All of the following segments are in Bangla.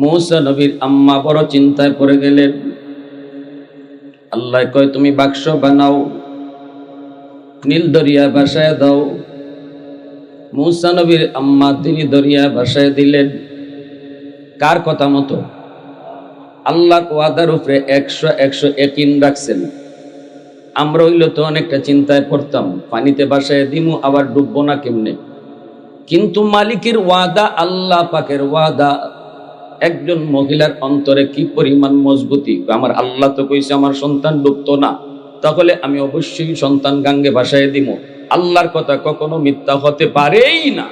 মূসা নবীর আম্মা বড় চিন্তায় পড়ে গেলেন। আল্লাহ কয়, তুমি বাক্স বানাও, নীল দরিয়া ভাসায় দাও। মূসা নবীর আম্মা তিনি দরিয়া ভাসায় দিলেন। কার কথা মতো? আল্লাহর ওয়াদার উপরে 100 ইয়াকিন রাখছেন। আমরা হইল তো অনেকটা চিন্তায় পড়তাম, পানিতে ভাসায় দিমু, আবার ডুববো না কেমনে। কিন্তু মালিকের ওয়াদা, আল্লাহ পাকের ওয়াদা, একজন মহিলার অন্তরে কি পরিমাণ মজবুতি। আমার আল্লাহ তো কইছে আমার সন্তান ডুবতো না, তাহলে আমি অবশ্যই সন্তান গাঙ্গে ভাসায় দিব। আল্লাহর কথা কখনো মিথ্যা হতে পারেই না।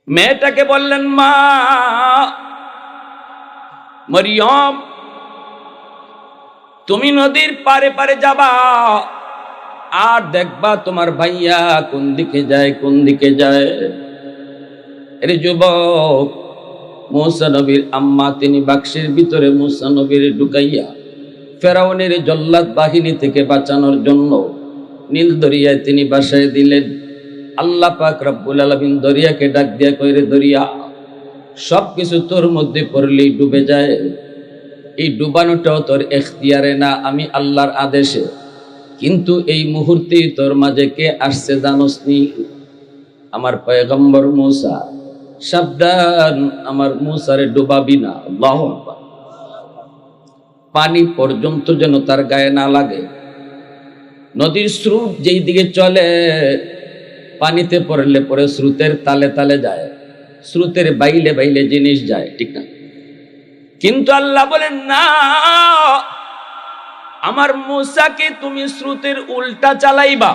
মেয়েটাকে বললেন, মা মরিয়ম, তুমি নদীর পারে পারে যাবা আর দেখবা তোমার ভাইয়া কোন দিকে যায়, কোন দিকে যায়। এরে যুবক, মূসা নবীর আম্মা তিনি বাক্সের ভিতরে মূসা নবীর ঢুকাইয়া ফেরাউনের জল্লাদ বাহিনী থেকে বাঁচানোর জন্য নীল দরিয়ায় তিনি ভাসায় দিলেন। আল্লাহ পাক রব্বুল আলামিন দরিয়াকে ডাক দিয়া কইরে, দরিয়া সবকিছু তোর মধ্যে পড়লেই ডুবে যায়। এই ডুবানোটাও তোর এখতিয়ারে না, আমি আল্লাহর আদেশে। কিন্তু এই মুহূর্তে তোর মাঝে কে আসছে জানোস নি? আমার পয়গম্বর মূসা। সাবধান, আমার মূসারে ডুবাবি না। আল্লাহু আকবার। পানি পর্যন্ত যেন তার গায়ে না লাগে। নদীর স্রোত যেই দিকে চলে, পানিতে পড়লে পরে স্রোতের তালে তালে যায়, স্রোতের বাইলে বাইলে জিনিস যায়, ঠিক না? কিন্তু আল্লাহ বলেন, না, আমার মূসাকে তুমি স্রোতের উল্টা চালাইবা।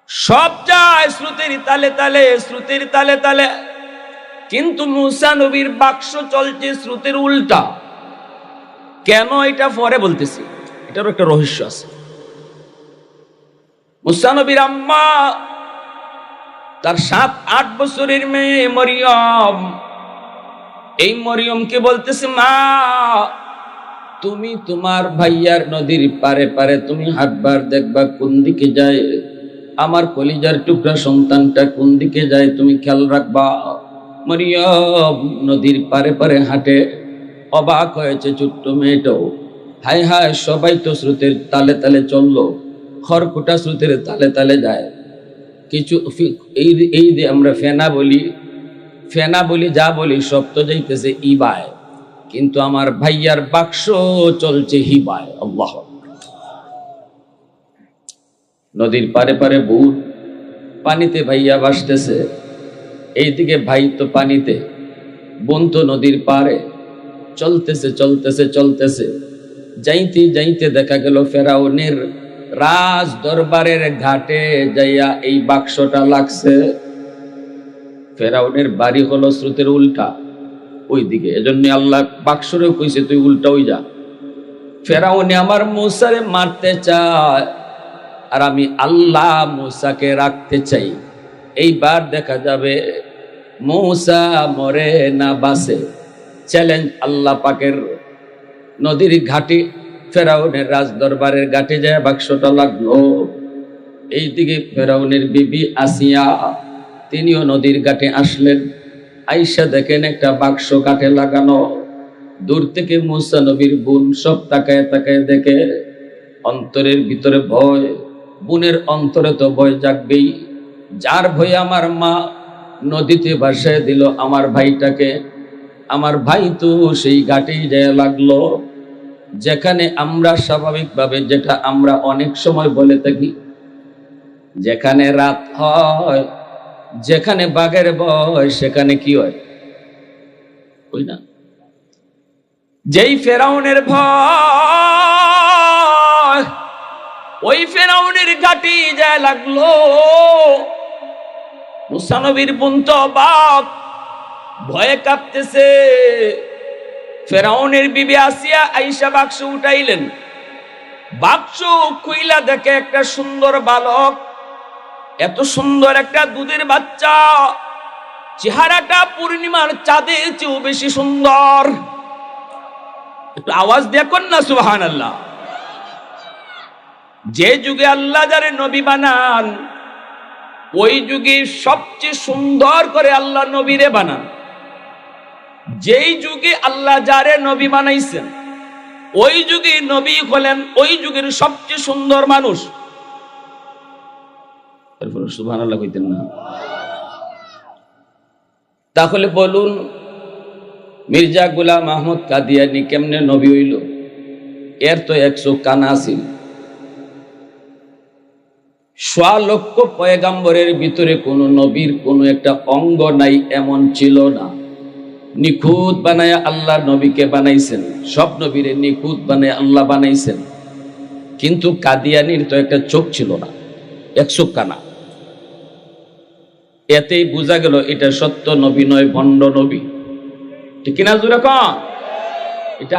সব যায় স্রোতের তালে তালে, স্রোতের তালে তালে, কিন্তু মূসা নবীর বাক্স চলছে স্রোতের উল্টা। কেন এটা পরে বলতেছি, এটারও একটা রহস্য আছে। মূসা নবীর আম্মা, তার 7-8 বছরের মেয়ে মরিয়ম, এই মরিয়মকে বলতেছে, মা তুমি তোমার ভাইয়ার নদীর পারে পারে তুমি হাঁটবার, দেখবা কোন দিকে যায়, আমার কলিজার টুকরা সন্তানটা কোন দিকে যায়, তুমি খেয়াল রাখবা। মরিয়ম নদীর পারে পারে হাঁটে। অবাক হয়েছে ছোট্ট মেয়েটাও। হায় হায়, সবাই তো স্রোতের তালে তালে চললো, খড়কুটা স্রোতের তালে তালে যায়। কিছু এই যে আমরা ফেনা বলি, যা বলি সব তো যাইতেছে ইবায়, কিন্তু আমার ভাইয়ার বাক্স চলছে হিবায়। আল্লাহ। নদীর পারে পারে বুট, পানিতে ভাইয়া ভাসতেছে, এইদিকে ভাই তো পানিতে, বোন তো নদীর পারে। চলতেছে চলতেছে চলতেছে, যাইতে যাইতে দেখা গেল ফেরাউনের রাজ দরবারের ঘাটে যাইয়া এই বাক্সটা লাগছে। ফেরাউনের বাড়ি হলো স্রোতের উল্টা ওই দিকে, এজন্য আল্লাহ বাক্সরেও কইছে তুই উল্টা হই যা। ফেরাউনে আমার মূসারে মারতে চায়, আর আমি আল্লাহ মূসাকে রাখতে চাই। এইবার দেখা যাবে মূসা মরে না বাঁচে। চ্যালেঞ্জ আল্লাহ পাকের। নদীর ঘাটে ফেরাউনের রাজ দরবারের ঘাটে যায় বাক্সটা লাগলো। এইদিকে ফেরাউনের বিবি আসিয়া তিনিও নদীর ঘাটে আসলেন। আইসা দেখেন একটা বাক্স কাঠে লাগানো। দূর থেকে মূসা নবীর বোন সব তাকায় তাকায় দেখে। অন্তরের ভিতরে ভয়, বোনের অন্তরে তো ভয় জাগবেই। যার ভয়ে আমার মা নদীতে ভাসায় দিল আমার ভাইটাকে। আমার ভাই তো সেই ঘাটেই যায় লাগলো, যেখানে আমরা স্বাভাবিকভাবে, যেটা আমরা অনেক সময় বলে থাকি, যেখানে রাত হয়, যেখানে বাঘের ভয়, সেখানে কি হয়? ওই না, যেই ফেরাউনের ভয়, ওই ফেরাউনের ঘাটি যায় লাগলো। মূসা নবীর বোন তো বাপ ভয়ে কাঁপতেছে। ফেরাউনের বিবি আসিয়া আইসা বাক্স উঠাইলেন। বাক্স খুইলা দেখে একটা সুন্দর বালক, এত সুন্দর একটা দুধের বাচ্চা, চেহারাটা পূর্ণিমার চাঁদের চেয়েও বেশি সুন্দর। একটু আওয়াজ দেখুন না সুবহানাল্লাহ। যে যুগে আল্লাহ যারে নবী বানান, ওই যুগে সবচেয়ে সুন্দর করে আল্লাহ নবীরে বানান। যেই যুগে আল্লাহ যারে নবী বানাইছেন ওই যুগে নবী হলেন ওই যুগের সবচেয়ে সুন্দর মানুষ। সুবহানাল্লাহ কইতেন না? তাহলে বলুন মির্জা গোলাম আহমদ কাদিয়ানী কেমনে নবী হইল? এর তো 100 কানা ছিল। 100 লক্ষ পয়গাম্বরের ভিতরে কোন নবীর কোন একটা অঙ্গ নাই এমন ছিল না। নিখুঁত বানায় আল্লাহ নবীকে বানাইছেন, সব নবীরে নিখুঁত বানায় আল্লাহ বানাইছেন। কিন্তু কাদিয়ানির তো একটা চোখ ছিল না, 100 কানা। এতেই বোঝা গেল এটা সত্য নবী নয়, ভণ্ড নবী। ঠিক কিনা জোরে কন? এটা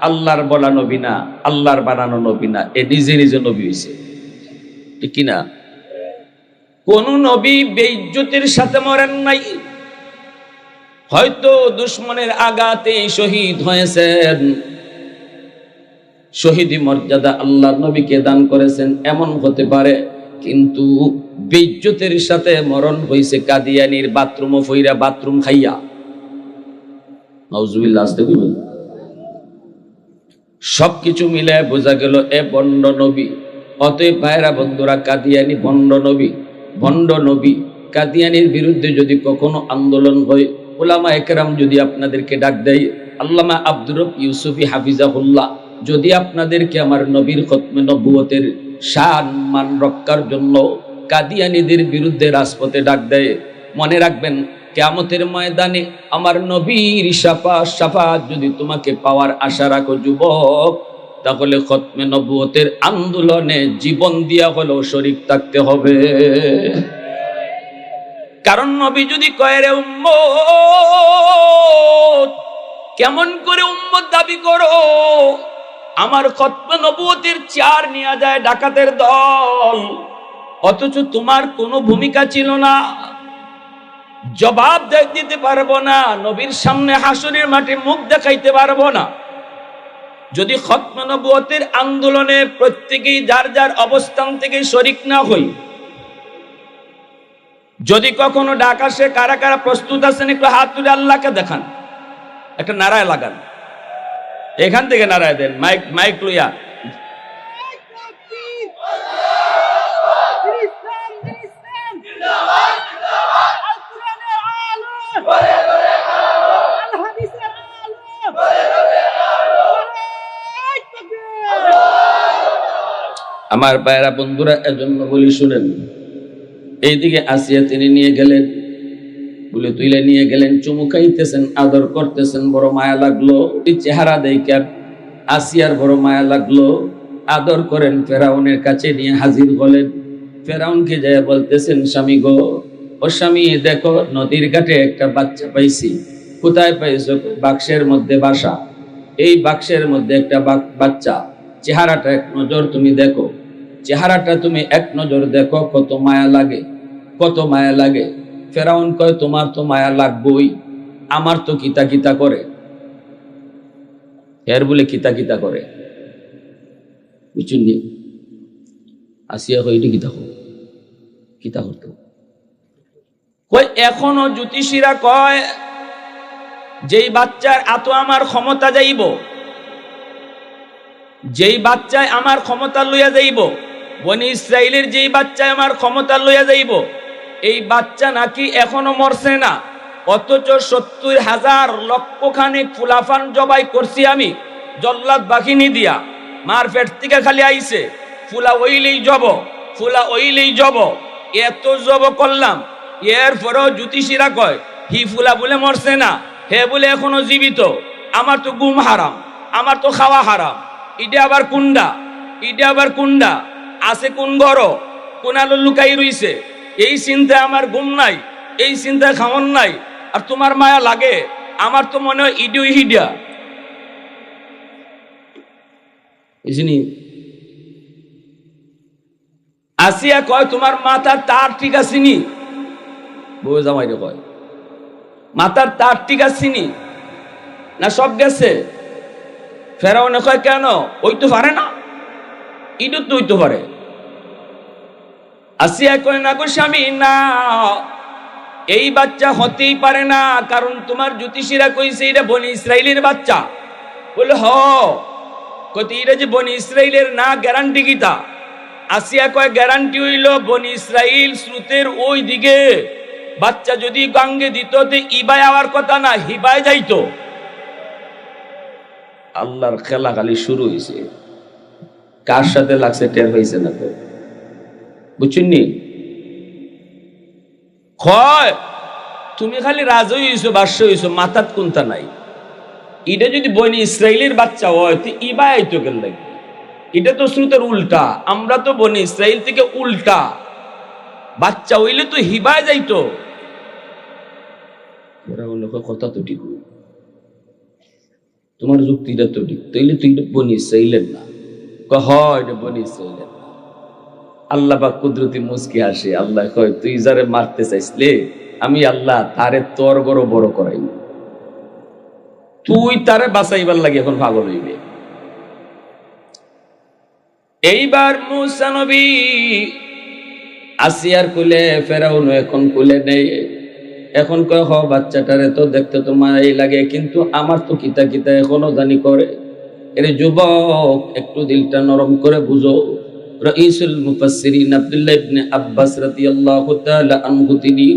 আল্লাহর বলা নবী না, আল্লাহর বানানো নবী না, এ নিজে নিজে নবী হয়েছে। ঠিক কিনা? কোন নবী বেইজ্জতির সাথে মরেন নাই। হয়তো দুশ্মনের আঘাতে শহীদ হয়েছেন, শহীদি মর্যাদা আল্লাহর নবীকে দান করেছেন, এমন হতে পারে। কিন্তু বেইজ্জতের সাথে মরণ হয়েছে কাদিয়ানির বাথরুম ফইরা, বাথরুম খাইয়া। নাউজুবিল্লাহ। আসতে কইবেন। সবকিছু মিলে বোঝা গেল এ ভণ্ড নবী। অতএব ভাইরা বন্ধুরা, কাদিয়ানি ভণ্ড নবী। ভণ্ড নবী কাদিয়ানির বিরুদ্ধে যদি কখনো আন্দোলন হয়, উলামা একরাম যদি আপনাদেরকে ডাক দেয়, আল্লামা আব্দুর রব ইউসুফী হাফিজাহুল্লাহ যদি আপনাদেরকে আমার নবীর খতমে নবুয়তের শান মান রক্ষার জন্য কাদিয়ানীদের বিরুদ্ধে রাজপথে ডাক দেয়, মনে রাখবেন কিয়ামতের ময়দানে আমার নবীর শাফাআত যদি তোমাকে পাওয়ার আশা রাখো যুবক, তাহলে খতমে নবুয়তের আন্দোলনে জীবন দিয়া হলেও শরীক থাকতে হবে। কারণ নবী যদি কয় রে উম্মত, কেমন করে উম্মত দাবি করো? আমার খতমে নবুয়তের চেয়ার নিয়ে যায় ডাকাতের দল, অথচ তোমার কোনো ভূমিকা ছিল না, জবাব দিতে পারবো না, নবীর সামনে হাসরের মাঠে মুখ দেখাইতে পারবো না। যদি খতমে নবুয়তের আন্দোলনে প্রত্যেকেই যার যার অবস্থান থেকে শরীক না হই, যদি কখনো ডাক আসে কারা কারা প্রস্তুত আছেন একটু হাত তুলে আল্লাহকে দেখান, একটা নারায় লাগান, এখান থেকে নারায় দেন, মাইক লইয়া। আমার ভাইরা বন্ধুরা, এজন্য বলি শুনেন, এইদিকে আসিয়া তিনি নিয়ে গেলেন, বলে তুইলে নিয়ে গেলেন, চুমু খাইতেছেন, আদর করতেছেন, বড় মায়া লাগলো। এই চেহারা দেখে আসিয়ার বড় মায়া লাগলো, আদর করেন, ফেরাউনের কাছে নিয়ে হাজির হলেন। ফেরাউনকে যায় বলতেছেন, স্বামী গো, ও স্বামী দেখো নদীর ঘাটে একটা বাচ্চা পাইছি। কোথায় পাইছো? বাক্সের মধ্যে বাসা। এই বাক্সের মধ্যে একটা বাচ্চা, চেহারাটা এক নজর তুমি দেখো, চেহারাটা তুমি এক নজর দেখো, কত মায়া লাগে, কত মায়া লাগে। ফেরাউন কয়, তোমার তো মায়া লাগবই, আমার তো কিতা কিতা করে। এর বলে কিতা কিতা করে, বুঝছেন? আসিয়া হইটি কিতা কিতা করতো কয়, এখনো জ্যোতিষীরা কয় যেই বাচ্চার এত আমার ক্ষমতা যাইব, যেই বাচ্চায় আমার ক্ষমতা লইয়া যাইব, বনি ইসরাইলের যেই বাচ্চায় আমার ক্ষমতা লইয়া যাইব, এই বাচ্চা নাকি এখনো মরছে না। অথচ 70,000 লক্ষখানেক ফুলাফান জবাই করছি আমি জল্লাদ বাহিনী দিয়া, মার পেট থেকে খালি আইছে, ফুলা ওইলেই জব, ফুলা ওইলেই জব, এত জব করলাম। এরপরেও জ্যোতিষীরা কয় হি ফুলা বলে মরছে না, হে বলে এখনো জীবিত। আমার তো গুম হারাম, আমার তো খাওয়া হারাম। ইটা আবার কুন্ডা, ইটা আবার কুন্ডা, আছে কোন ঘর, কোন আলো লুকাই রইছে। এই চিন্তায় আমার ঘুম নাই, এই চিন্তায় খাওয়ান নাই, আর তোমার মায়া লাগে। আমার তো মনে হয় ইডিও হিডিয়া বুঝিনি। আসিয়া কয়, তোমার মাথার তার ঠিক আছে নি? বউ জামাই কয়, মাথার তার ঠিক আছে নি না সব গেছে? ফেরাউনে কয়, কেন? ওই তো পারে না, ইডু তো ওই তো পারে। আসিয়া কয় না গো স্বামী, না, এই বাচ্চা হতেই পারে না, কারণ তোমার জ্যোতিষীরা কইছে এটা বনি ইসরাইলের বাচ্চা। বলে হ, কতি এটা যে বনি ইসরাইলের না, গ্যারান্টি কিতা? আসিয়া কয় গ্যারান্টি হইল বনি ইসরাইল স্রোতের ওই দিকে, বাচ্চা যদি গাঙ্গে দিত তে ইবায় আওয়ার কথা না, হিবায় যাইতো। আল্লাহর খেলা খালি শুরু হয়েছে, কার সাথে লাগছে টের হয়েছে না তো, বুঝছেননি? কয় তুমি খালি রাজা হইছো, বাদশ হইছো, মাথাত কোনটা নাই। এটা যদি বনি ইসরাইলের বাচ্চা হয় তো ইবায় আইতো গেল লাগবে, এটা তো স্রোতের উল্টা, আমরা তো বনি ইসরাইল থেকে উল্টা, বাচ্চা হইলে তো হিবায় যাইতো। ওরা বলল কথা তো ঠিক, তোমার যুক্তিটা তো ঠিক, তাইলে তুই বনি ইসরাইলের না। হয় এটা বনি ইসরাইলের না। আল্লাহ পাক কুদরতি মুস্কি আসে, আল্লাহ কয় তুই যারে মারতে চাইছিলে আমি আল্লাহ তারে তোর বড় বড় করাই, তুই তারে বাঁচাইবার লাগে এখন পাগল হইবে। এইবার মুসা নবী আসিয়ার কুলে, ফেরাউন এখন কুলে নেই। এখন কয় হ বাচ্চাটারে তো দেখতে তো মায়াই লাগে, কিন্তু আমার তো কিতা কিতা এখনো জানি করে। এর যুবক একটু দিলটা নরম করে বুঝো। রাইসুল মুফাসসিরিন আব্দুল্লাহ ইবনে আব্বাস রাদিয়াল্লাহু তাআলা আনহু তিনি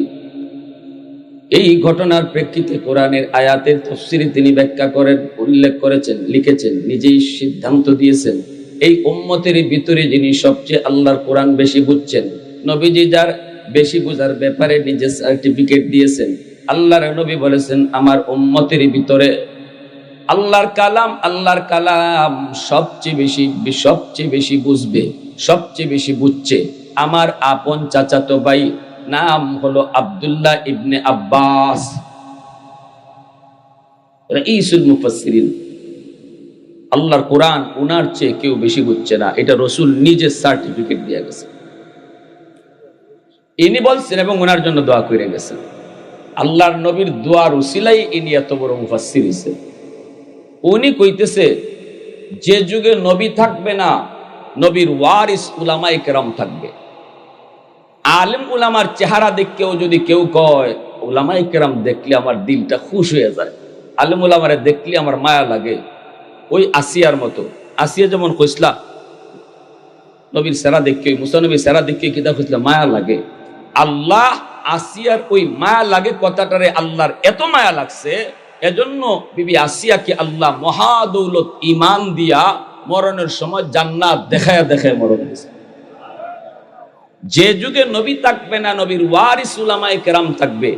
এই ঘটনার প্রেক্ষিতে কোরআনের আয়াতের তাফসীরে তিনি ব্যাখ্যা করেন, উল্লেখ করেছেন, লিখেছেন, নিজেই সিদ্ধান্ত দিয়েছেন এই উম্মতের ভিতরে যিনি সবচেয়ে আল্লাহর কোরআন বেশি বুঝছেন, নবীজি যার বেশি বুঝার ব্যাপারে নিজে সার্টিফিকেট দিয়েছেন। আল্লাহর নবী বলেছেন আমার উম্মতের ভিতরে আল্লাহর কালাম সবচেয়ে বেশি বুঝবে, সবচেয়ে বেশি বুঝছে আমার আপন চাচাতো ভাই, নাম হলো আব্দুল্লাহ ইবনে আব্বাস, রাইসুল মুফাসসিরিন। আল্লাহর কোরআন উনার চেয়ে কেউ বেশি বুঝছে না, এটা রাসূল নিজে সার্টিফিকেট দিয়ে গেছে, ইনি বলছেন এবং ওনার জন্য দোয়া করে গেছেন। আল্লাহর নবীর দোয়ার উসিলাই ইনি এত বড় মুফাসসির হইছে। উনি কইতেছে যে যুগে নবী থাকবে না, নবীর ওয়ারিস উলামায়ে কেরাম থাকবে। আলেম উলামার চেহারা দেখেও যদি কেউ কয় উলামায়ে কেরাম দেখলে আমার দিলটা খুশ হয়ে যায়, আলেম উলামারে দেখলে আমার মায়া লাগে, ওই আসিয়ার মতো। আসিয়া যেমন কইসলা নবীর সেরা দেখে, মুসা নবীর সেরা দেখে কিতা কইসলা মায়া লাগে, আল্লাহ আসিয়ার ওই মায়া লাগে কথাটারে আল্লাহর এত মায়া লাগছে, এজন্য বিবি আসিয়াকে আল্লাহ মহাদৌলত ঈমান দিয়া মরণের সময় জান্নাত দেখায়া দেখায় মরণ দিয়েছে। যে যুগে নবী থাকবে না, নবীর ওয়ারিস উলামায়ে কেরাম থাকবে,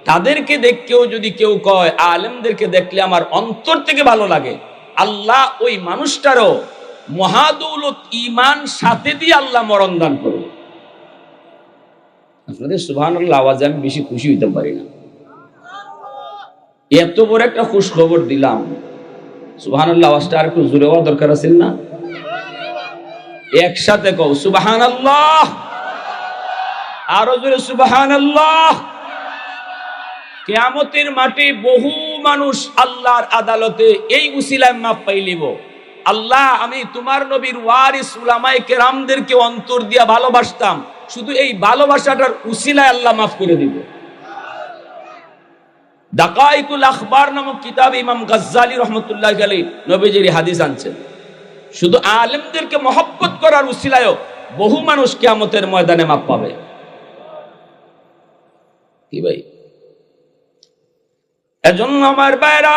তাদেরকে দেখেও যদি কেউ কয় আলেমদেরকে দেখলে আমার অন্তর থেকে ভালো লাগে, আল্লাহ ওই মানুষটারও মহাদৌলত ঈমান সাথে দিয়ে আল্লাহ মরণ দান করবে। আপনাদের সুবহানাল্লাহ আওয়াজে আমি বেশি খুশি হইতে পারি না, এত বড় একটা খুশ খবর দিলাম। সুবহানাল্লাহ আওয়াজটা আর একটু জোরে হওয়া দরকার আছে না? একসাথে কও সুবহানাল্লাহ, আরো জোরে সুবহানাল্লাহ। কিয়ামতের মাঠে বহু মানুষ আল্লাহর আদালতে এই উসিলায় মাপ পাইলিব, আল্লাহ আমি তোমার নবীর ওয়ারিস উলামায়ে কেরামদেরকে অন্তর দিয়া ভালোবাসতাম, শুধু এই ভালোবাসাটার উসিলায় আল্লাহ মাফ করে দিব। দাকাইকুল আখবার নামক কিতাবে ইমাম গাজ্জালী রহমতুল্লাহ আলাইহি নবীজির হাদিস আনছেন, শুধু আলেমদেরকে মহব্বত করার উসিলায়ও বহু মানুষ কিয়ামতের ময়দানে মাপ পাবে। কি ভাই, এজন্য আমার ভাইরা,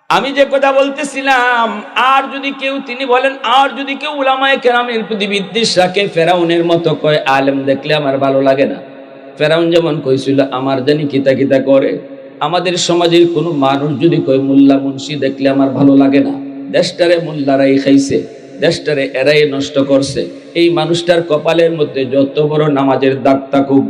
আমি যে কথা বলতেছিলাম, আর যদি কেউ, তিনি বলেন আর যদি কেউ উলামায়ে কেরামের প্রতি বিদ্বেষ রাখে, ফেরাউনের মতো কয় আলেম দেখলে আমার ভালো লাগে না। ফেরাউন যেমন কইছিল আমার জানি কিতা কিতা করে, আমাদের সমাজের কোনো মানুষ যদি কয় মোল্লা মুন্সি দেখলে আমার ভালো লাগে না, দেশটারে মোল্লারাই খাইছে, দেশটারে এরাই নষ্ট করছে, এই মানুষটার কপালের মধ্যে যত বড় নামাজের দাগ থাকুক,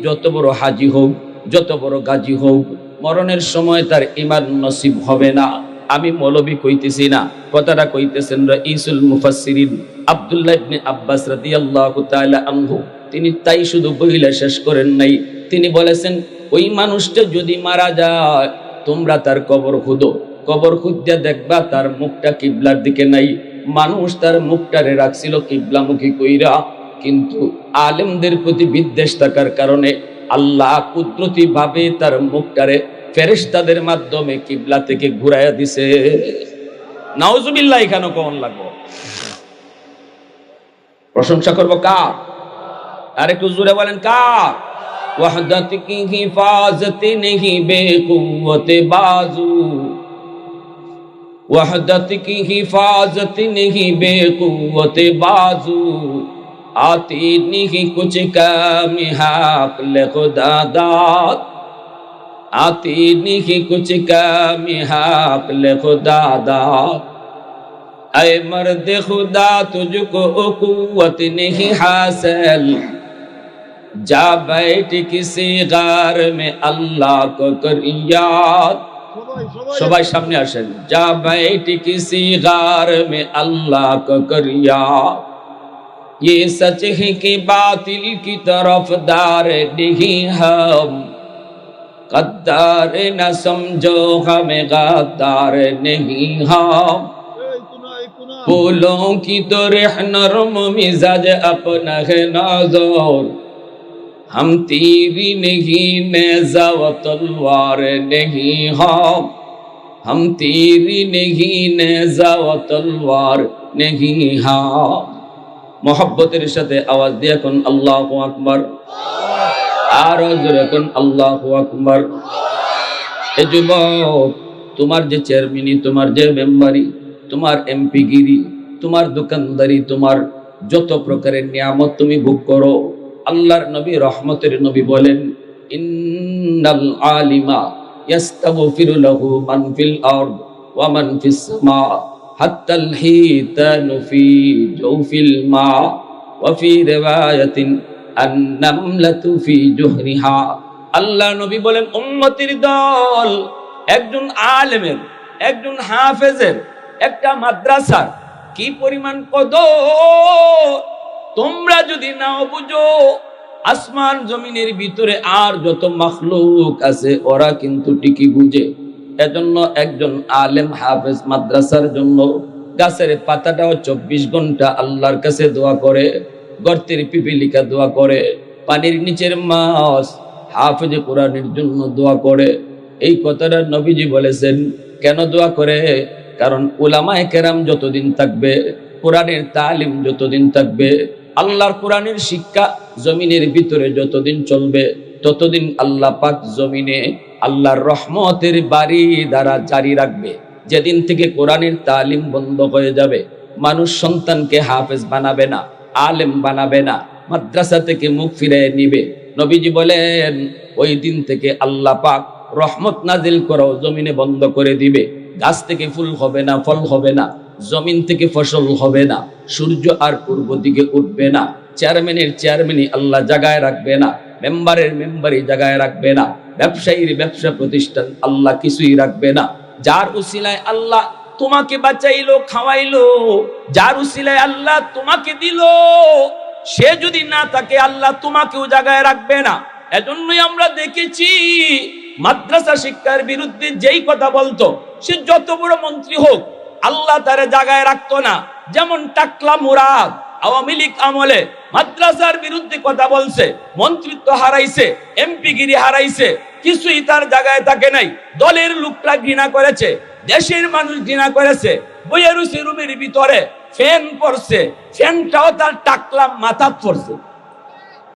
যত বড় হাজি হোক, যত বড় গাজী হোক, মরণের সময় তার ঈমান নসিব হবে না। আমি মৌলবি কইতেছি না, কথাটা কইতেছেন রাইসুল মুফাসসিরিন আব্দুল্লাহ ইবনে আব্বাস রাদিয়াল্লাহু তাআলা আনহু। তিনি তাই শুধু বইলা শেষ করেন নাই, তিনি বলেছেন ওই মানুষটা যদি মারা যায় তোমরা তার কবর খুঁদো, কবর খুঁজতে দেখবা তার মুখটা কিবলার দিকে নাই, মানুষ তার মুখটারে রাখছিল কিবলামুখী কইরা, কিন্তু আলেমদের প্রতি বিদ্বেষ থাকার কারণে আল্লাহ কুদরতি ভাবে তার মুখটারে ফেরেশতাদের মাধ্যমে কিবলা থেকে ঘুরাইয়া দিছে। নাউজুবিল্লাহ। এখানে কোন লাগবো? প্রশংসা করবো কার? আর একটু জোরে বলেন কার? ওয়াহদাত কি হিফাজত নেহি বেকুওয়াত বাজু, वहदत की हिफाजत नहीं बेकुवत बाजू, आती नहीं कुछ काम हक ले खुदा दाद, आती नहीं कुछ काम हक ले खुदा दाद। ऐ मर्द खुदा तुझको कुव्वत नहीं हासिल, जा बैठ किसी गार में अल्लाह को कर याद। সবাই সামনে আসেন। যা बैठ किसी गार में अल्लाह को कर याद, ये सच है कि बातिल की तरफदार नहीं हम, गद्दार न समझो हमें गद्दार नहीं हम, फूलों की तो नरम मिजाज अपना है नाज़ुर, हम तीरी नहीं नेज़ा व तलवार नहीं हम तीरी नहीं नेज़ा व तलवार नहीं हम। मोहब्बतेर साथे आवाज दिया कोन अल्लाहु আকবার, আর জোরে কোন আল্লাহু আকবার। এ যুবক, তোমার যে চেয়ারম্যানি, তোমার যে মেম্বারি, তোমার এমপি গিরি, তোমার দোকানদারি, তোমার যত প্রকারের নিয়ামত তুমি ভোগ করো, আল্লাহর নবী রহমতের নবী বলেন, ইন্নাল আলিমা ইয়াস্তাগফিরু লাহু মান ফিল আরদ ওয়া মান ফিস সামা হাত্তাল হিতানু ফি জাওফিল মা ওয়া ফি রিওয়ায়াতিন আন-নামলাতু ফি জুহরিহা। আল্লাহর নবী বলেন, উম্মতের দল একজন আলেমের, একজন হাফেজের, একটা মাদ্রাসার কি পরিমাণ কদর তোমরা যদি নাও বুঝো, আসমান জমিনের ভিতরে আর যত মাখলুক আছে ওরা কিন্তু ঠিকই বুঝে। এজন্য একজন আলেম হাফেজ মাদ্রাসার জন্য গাছের পাতাটাও 24 ঘন্টা আল্লাহর কাছে দোয়া করে, গর্তের পিপিলিকা দোয়া করে, পানির নিচের মাছ হাফেজ কোরআনের জন্য দোয়া করে। এই কথাটা নবীজি বলেছেন। কেন দোয়া করে? কারণ উলামায়ে কেরাম যতদিন থাকবে, কোরআনের তালিম যতদিন থাকবে, আল্লাহর কোরআনের শিক্ষা জমিনের ভিতরে যতদিন চলবে, ততদিন আল্লাহ পাক জমিনে আল্লাহর রহমতের বাড়ি দ্বারা জারি রাখবে। যেদিন থেকে কোরআনের তালিম বন্ধ হয়ে যাবে, মানুষ সন্তানকে হাফেজ বানাবে না, আলেম বানাবে না, মাদ্রাসা থেকে মুখ ফিরিয়ে নিবে। নবীজি বলেন, ওই দিন থেকে আল্লাহ পাক রহমত নাজিল করাও জমিনে বন্ধ করে দিবে। গাছ থেকে ফুল হবে না, ফল হবে না, জমিন থেকে ফসল হবে না, সূর্য আর পূর্ব দিকে উঠবে না, চেয়ারম্যানের চেয়ারম্যানই আল্লাহ জায়গায় রাখবে না, মেম্বারের মেম্বারি জায়গায় রাখবে না, ব্যবসায়ীর ব্যবসা প্রতিষ্ঠান আল্লাহ কিছুই রাখবে না। যার উসিলায় আল্লাহ তোমাকে বাঁচাইলো, খাওয়াইলো, যার উসিলায় আল্লাহ তোমাকে দিল, সে যদি না থাকে আল্লাহ তোমাকেও জায়গায় রাখবে না। এজন্যই আমরা দেখেছি মাদ্রাসা শিক্ষার বিরুদ্ধে যেই কথা বলতো, সে যত বড় মন্ত্রী হোক, আল্লাহ তারে জায়গায় রাখতো না। যেমন টাকলা মুরাদ আওয়ামী লীগ আমলে মাদ্রাসার বিরুদ্ধে কথা বলছে, মন্ত্রিত্ব হারাইছে, এমপি গিরি হারাইছে, কিছুই তার জায়গায় থাকে নাই। দলের লোকরা ঘৃণা করেছে, দেশের মানুষ ঘৃণা করেছে। বইয়ের রুমের ভিতরে ফ্যান পড়ছে, ফ্যানটাও তার টাকলা মাথা পড়ছে।